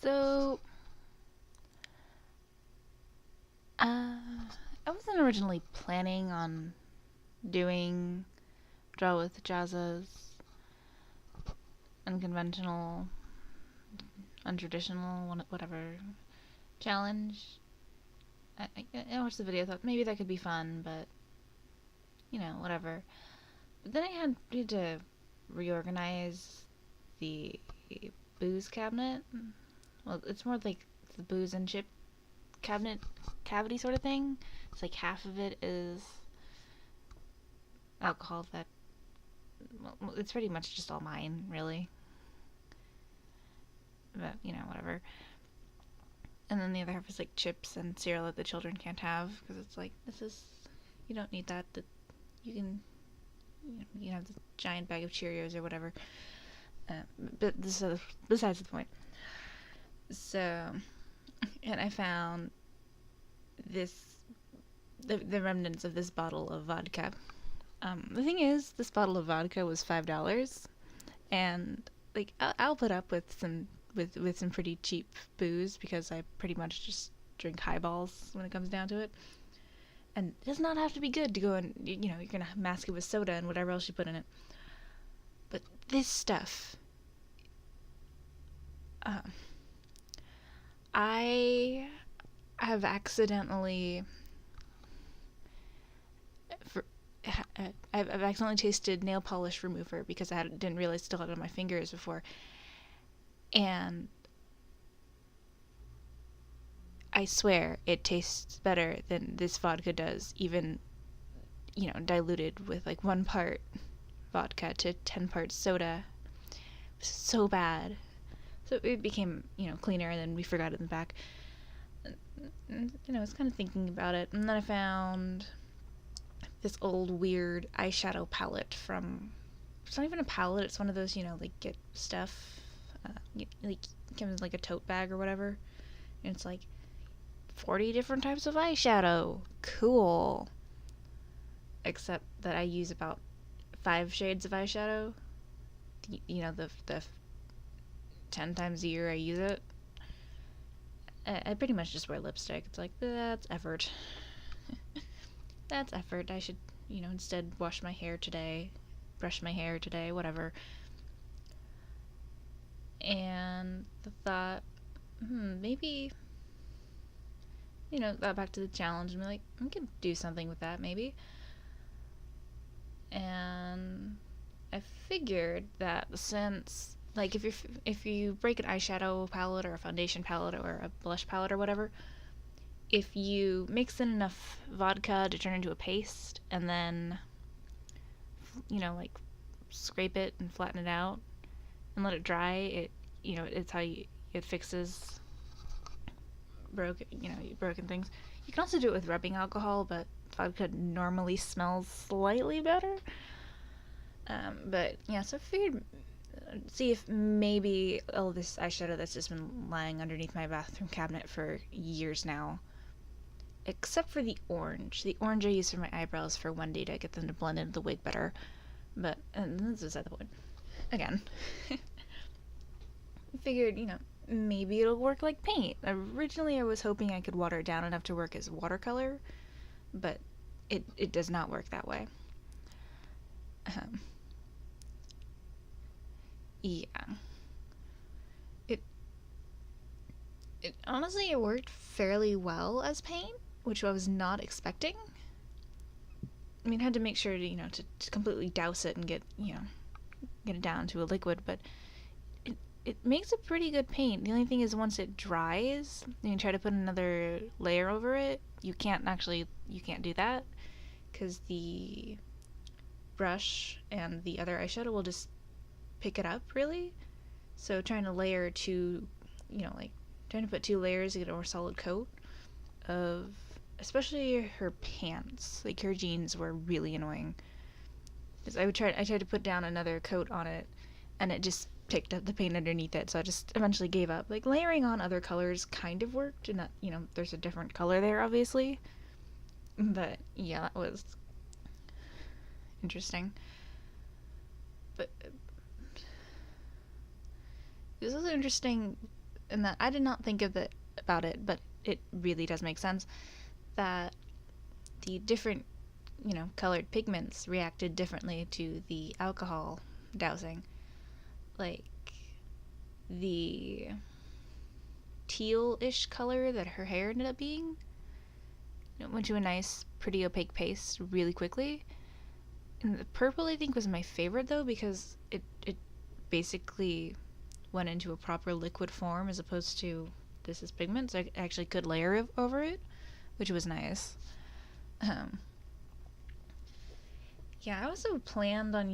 So, I wasn't originally planning on doing Draw with Jazza's unconventional, untraditional, whatever challenge. I watched the video, thought maybe that could be fun, but whatever. But then had to reorganize the booze cabinet. Well, it's more like the booze and chip cabinet cavity sort of thing. It's like half of it is alcohol that, well, it's pretty much just all mine, really. But, whatever. And then the other half is like chips and cereal that the children can't have because it's like, you don't need that. That you can, you can have the giant bag of Cheerios or whatever. But this is besides the point. So, and I found the remnants of this bottle of vodka. The thing is, this bottle of vodka was $5, and like I'll put up with some pretty cheap booze because I pretty much just drink highballs when it comes down to it. And it does not have to be good to go and you're gonna mask it with soda and whatever else you put in it. But this stuff, I have accidentally I've accidentally tasted nail polish remover because didn't realize I still had it on my fingers before, and I swear it tastes better than this vodka does, even diluted with like 1 part vodka to 10 parts soda. It was so bad. So it became cleaner, and then we forgot it in the back. And, I was kind of thinking about it, and then I found this old weird eyeshadow palette from, it's not even a palette, it's one of those like get stuff, like comes in like a tote bag or whatever, and it's like 40 different types of eyeshadow. Cool. Except that I use about 5 shades of eyeshadow. The 10 times a year I use it. I pretty much just wear lipstick. It's like, that's effort. That's effort. I should, instead wash my hair today, brush my hair today, whatever. And the thought, maybe, got back to the challenge and be like, I could do something with that, maybe. And I figured that since, like, if you break an eyeshadow palette or a foundation palette or a blush palette or whatever, if you mix in enough vodka to turn into a paste and then like scrape it and flatten it out and let it dry, it's how it fixes broken things. You can also do it with rubbing alcohol, but vodka normally smells slightly better. But yeah, so I figured see if maybe all this eyeshadow that's just been lying underneath my bathroom cabinet for years now, except for the orange. The orange I use for my eyebrows for Wendy to get them to blend into the wig better. But, and this is beside the point. Again. I figured, maybe it'll work like paint. Originally I was hoping I could water it down enough to work as watercolor, but it does not work that way. Yeah. It honestly, it worked fairly well as paint, which I was not expecting. I mean, I had to make sure to, to completely douse it and get it down to a liquid, but it makes a pretty good paint. The only thing is once it dries, you can try to put another layer over it. You can't do that because the brush and the other eyeshadow will just pick it up, really. So trying to layer trying to put 2 layers to get a more solid coat of, especially her pants. Like, her jeans were really annoying. Because I tried to put down another coat on it, and it just picked up the paint underneath it, so I just eventually gave up. Like, layering on other colors kind of worked, and that, there's a different color there, obviously. But, yeah, that was interesting. But it was also interesting and that I did not think of it about it, but it really does make sense that the different, colored pigments reacted differently to the alcohol dousing. Like the teal-ish color that her hair ended up being, went to a nice, pretty opaque paste really quickly. And the purple, I think, was my favorite though because it basically went into a proper liquid form as opposed to this is pigment, so I actually could layer over it, which was nice. Um, yeah, I also planned on,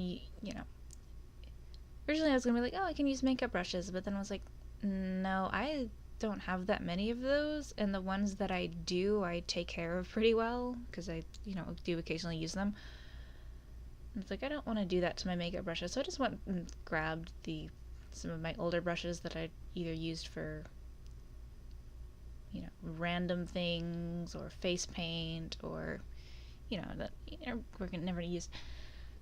originally I was gonna be like, oh, I can use makeup brushes, but then I was like, no, I don't have that many of those, and the ones that I do, I take care of pretty well because I, do occasionally use them. And it's like I don't want to do that to my makeup brushes, so I just went and grabbed some of my older brushes that I either used for, random things or face paint or, that we're never use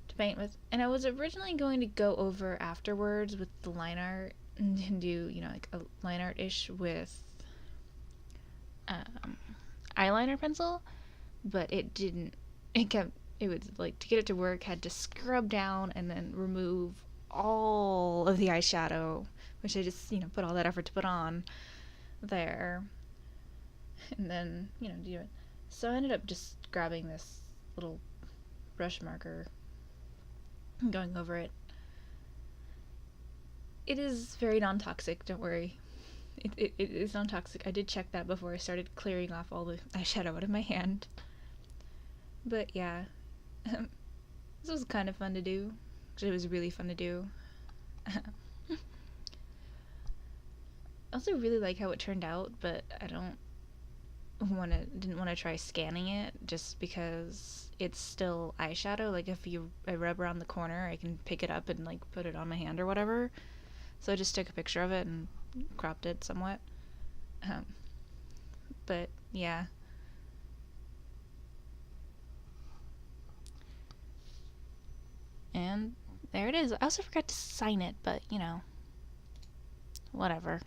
to paint with. And I was originally going to go over afterwards with the line art and do, like a line art ish with um, eyeliner pencil, but it didn't. It was like to get it to work, had to scrub down and then remove all of the eyeshadow, which I just, put all that effort to put on there. And then, do it. So I ended up just grabbing this little brush marker and going over it. It is very non-toxic, don't worry. It is non-toxic. I did check that before I started clearing off all the eyeshadow out of my hand. But yeah, this was kind of fun to do. Actually, it was really fun to do. I also really like how it turned out, but I didn't want to try scanning it just because it's still eyeshadow. Like if I rub around the corner, I can pick it up and like put it on my hand or whatever. So I just took a picture of it and cropped it somewhat. Um, but yeah. And there it is. I also forgot to sign it, but whatever.